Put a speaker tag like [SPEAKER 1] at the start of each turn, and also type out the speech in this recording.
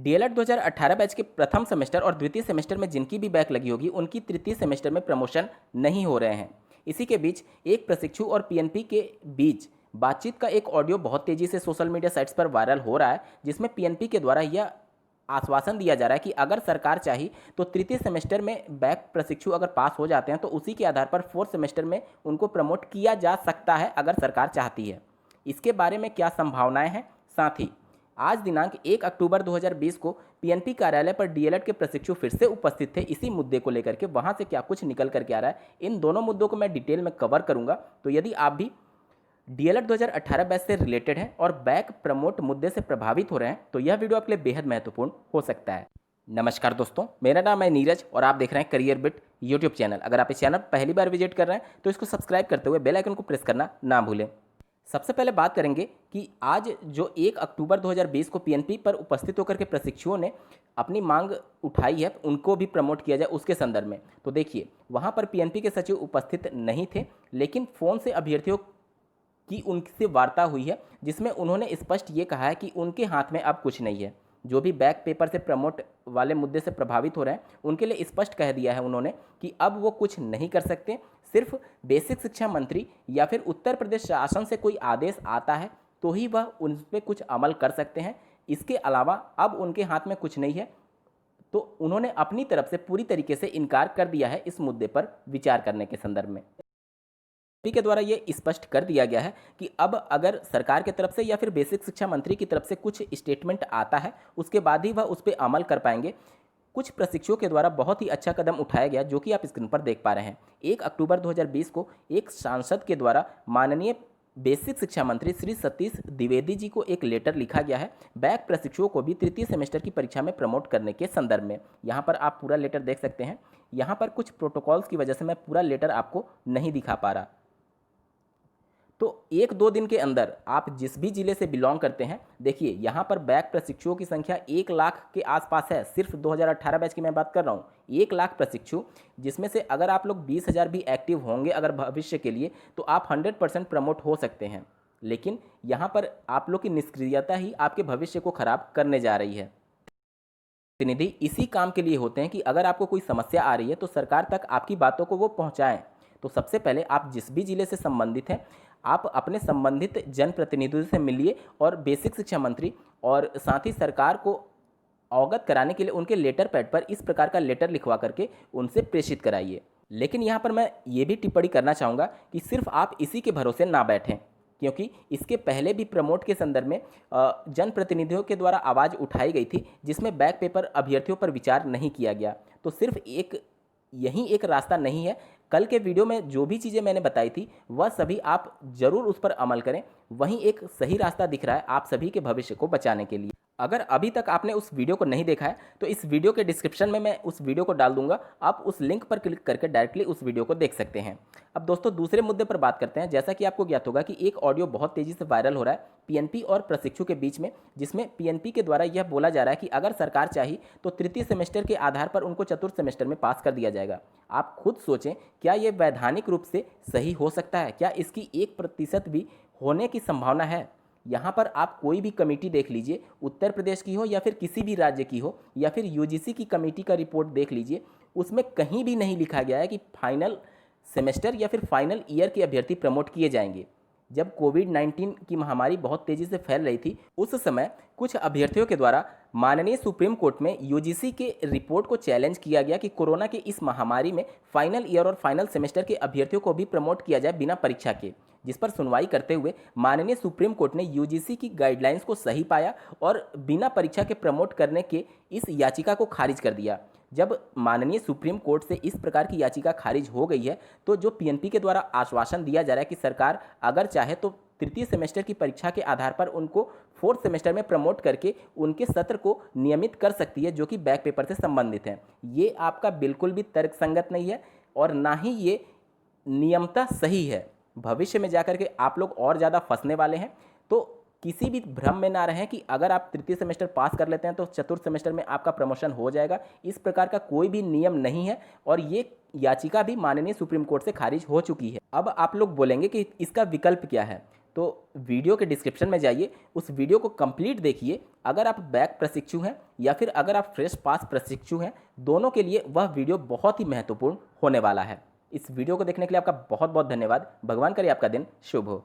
[SPEAKER 1] DElEd 2018 batch के प्रथम semester और द्वितीय सेमेस्टर में जिनकी भी बैक लगी होगी उनकी तृतीय सेमेस्टर में प्रमोशन नहीं हो रहे हैं। इसी के बीच एक प्रशिक्षु और पीएनपी के बीच बातचीत का एक ऑडियो बहुत तेजी से सोशल मीडिया साइट्स पर वायरल हो रहा है, जिसमें पीएनपी के द्वारा यह आश्वासन दिया जा रहा है कि अगर सरकार चाही तो तृतीय सेमेस्टर में बैक प्रशिक्षु अगर पास हो जाते हैं तो उसी के आधार पर फोर्थ सेमेस्टर में उनको प्रमोट किया जा सकता है अगर सरकार चाहती है। इसके बारे में क्या संभावनाएं हैं, साथ ही आज दिनांक 1 अक्टूबर 2020 को पीएनपी कार्यालय पर डीएलएड के प्रशिक्षु फिर से उपस्थित थे इसी मुद्दे को लेकर के। वहां से क्या कुछ निकल करके आ रहा है, इन दोनों मुद्दों को मैं डिटेल में कवर करूंगा। तो यदि आप भी डीएलएड 2018 बैच से रिलेटेड हैं और बैक प्रमोट मुद्दे से प्रभावित हो रहे हैं तो यह वीडियो आपके लिए बेहद महत्वपूर्ण हो सकता है। नमस्कार दोस्तों, मेरा नाम है नीरज और आप देख रहे हैं करियर बिट यूट्यूब चैनल। अगर आप इस चैनल पहली बार विजिट कर रहे हैं तो इसको सब्सक्राइब करते हुए बेल आइकन को प्रेस करना ना भूलें। सबसे पहले बात करेंगे कि आज जो 1 अक्टूबर 2020 को पीएनपी पर उपस्थित होकर के प्रशिक्षुओं ने अपनी मांग उठाई है, उनको भी प्रमोट किया जाए उसके संदर्भ में। तो देखिए, वहां पर पीएनपी के सचिव उपस्थित नहीं थे, लेकिन फ़ोन से अभ्यर्थियों की उनसे वार्ता हुई है, जिसमें उन्होंने स्पष्ट ये कहा है कि उनके हाथ में अब कुछ नहीं है। जो भी बैक पेपर से प्रमोट वाले मुद्दे से प्रभावित हो रहे हैं उनके लिए स्पष्ट कह दिया है उन्होंने कि अब वो कुछ नहीं कर सकते। सिर्फ बेसिक शिक्षा मंत्री या फिर उत्तर प्रदेश शासन से कोई आदेश आता है तो ही वह उन पर कुछ अमल कर सकते हैं। इसके अलावा अब उनके हाथ में कुछ नहीं है, तो उन्होंने अपनी तरफ से पूरी तरीके से इनकार कर दिया है इस मुद्दे पर विचार करने के संदर्भ में। के द्वारा ये स्पष्ट कर दिया गया है कि अब अगर सरकार की तरफ से या फिर बेसिक शिक्षा मंत्री की तरफ से कुछ स्टेटमेंट आता है उसके बाद ही वह उस पर अमल कर पाएंगे। कुछ प्रशिक्षुओं के द्वारा बहुत ही अच्छा कदम उठाया गया, जो कि आप स्क्रीन पर देख पा रहे हैं। 1 अक्टूबर 2020 को एक सांसद के द्वारा माननीय बेसिक शिक्षा मंत्री श्री सतीश द्विवेदी जी को एक लेटर लिखा गया है बैक प्रशिक्षुओं को भी तृतीय सेमेस्टर की परीक्षा में प्रमोट करने के संदर्भ में। यहाँ पर आप पूरा लेटर देख सकते हैं। यहाँ पर कुछ प्रोटोकॉल्स की वजह से मैं पूरा लेटर आपको नहीं दिखा पा रहा, तो 1-2 दिन के अंदर आप जिस भी जिले से बिलोंग करते हैं, देखिए यहाँ पर बैक प्रशिक्षुओं की संख्या 1 लाख के आसपास है। सिर्फ 2018 बैच की मैं बात कर रहा हूँ, 1 लाख प्रशिक्षु, जिसमें से अगर आप लोग 20,000 भी एक्टिव होंगे अगर भविष्य के लिए तो आप 100% प्रमोट हो सकते हैं। लेकिन यहाँ पर आप लोग की निष्क्रियता ही आपके भविष्य को खराब करने जा रही है। प्रतिनिधि इसी काम के लिए होते हैं कि अगर आपको कोई समस्या आ रही है तो सरकार तक आपकी बातों को वो पहुँचाएँ। तो सबसे पहले आप जिस भी जिले से संबंधित हैं आप अपने संबंधित जनप्रतिनिधियों से मिलिए और बेसिक शिक्षा मंत्री और साथ ही सरकार को अवगत कराने के लिए उनके लेटर पैड पर इस प्रकार का लेटर लिखवा करके उनसे प्रेषित कराइए। लेकिन यहाँ पर मैं ये भी टिप्पणी करना चाहूँगा कि सिर्फ आप इसी के भरोसे ना बैठें, क्योंकि इसके पहले भी प्रमोट के संदर्भ में जनप्रतिनिधियों के द्वारा आवाज़ उठाई गई थी जिसमें बैक पेपर अभ्यर्थियों पर विचार नहीं किया गया। तो सिर्फ यही एक रास्ता नहीं है। कल के वीडियो में जो भी चीज़ें मैंने बताई थी वह सभी आप जरूर उस पर अमल करें, वहीं एक सही रास्ता दिख रहा है आप सभी के भविष्य को बचाने के लिए। अगर अभी तक आपने उस वीडियो को नहीं देखा है तो इस वीडियो के डिस्क्रिप्शन में मैं उस वीडियो को डाल दूंगा, आप उस लिंक पर क्लिक करके डायरेक्टली उस वीडियो को देख सकते हैं। अब दोस्तों दूसरे मुद्दे पर बात करते हैं। जैसा कि आपको ज्ञात होगा कि एक ऑडियो बहुत तेज़ी से वायरल हो रहा है पीएनपी और प्रशिक्षु के बीच में, जिसमें पीएनपी के द्वारा यह बोला जा रहा है कि अगर सरकार चाही तो तृतीय सेमेस्टर के आधार पर उनको चतुर्थ सेमेस्टर में पास कर दिया जाएगा। आप खुद सोचें, क्या ये वैधानिक रूप से सही हो सकता है? क्या इसकी 1% भी होने की संभावना है? यहाँ पर आप कोई भी कमेटी देख लीजिए, उत्तर प्रदेश की हो या फिर किसी भी राज्य की हो या फिर यूजीसी की कमेटी का रिपोर्ट देख लीजिए, उसमें कहीं भी नहीं लिखा गया है कि फाइनल सेमेस्टर या फिर फाइनल ईयर के अभ्यर्थी प्रमोट किए जाएंगे। जब कोविड-19 की महामारी बहुत तेज़ी से फैल रही थी उस समय कुछ अभ्यर्थियों के द्वारा माननीय सुप्रीम कोर्ट में यूजीसी के रिपोर्ट को चैलेंज किया गया कि कोरोना के इस महामारी में फाइनल ईयर और फाइनल सेमेस्टर के अभ्यर्थियों को भी प्रमोट किया जाए बिना परीक्षा के, जिस पर सुनवाई करते हुए माननीय सुप्रीम कोर्ट ने यूजीसी की गाइडलाइंस को सही पाया और बिना परीक्षा के प्रमोट करने के इस याचिका को खारिज कर दिया। जब माननीय सुप्रीम कोर्ट से इस प्रकार की याचिका खारिज हो गई है तो जो पीएनपी के द्वारा आश्वासन दिया जा रहा है कि सरकार अगर चाहे तो तृतीय सेमेस्टर की परीक्षा के आधार पर उनको फोर्थ सेमेस्टर में प्रमोट करके उनके सत्र को नियमित कर सकती है जो कि बैक पेपर से संबंधित हैं, ये आपका बिल्कुल भी तर्कसंगत नहीं है और ना ही ये नियमतः सही है। भविष्य में जाकर के आप लोग और ज़्यादा फंसने वाले हैं। तो किसी भी भ्रम में ना रहें कि अगर आप तृतीय सेमेस्टर पास कर लेते हैं तो चतुर्थ सेमेस्टर में आपका प्रमोशन हो जाएगा। इस प्रकार का कोई भी नियम नहीं है और ये याचिका भी माननीय सुप्रीम कोर्ट से खारिज हो चुकी है। अब आप लोग बोलेंगे कि इसका विकल्प क्या है, तो वीडियो के डिस्क्रिप्शन में जाइए, उस वीडियो को कंप्लीट देखिए। अगर आप बैक प्रशिक्षु हैं या फिर अगर आप फ्रेश पास प्रशिक्षु हैं, दोनों के लिए वह वीडियो बहुत ही महत्वपूर्ण होने वाला है। इस वीडियो को देखने के लिए आपका बहुत बहुत धन्यवाद। भगवान करे आपका दिन शुभ हो।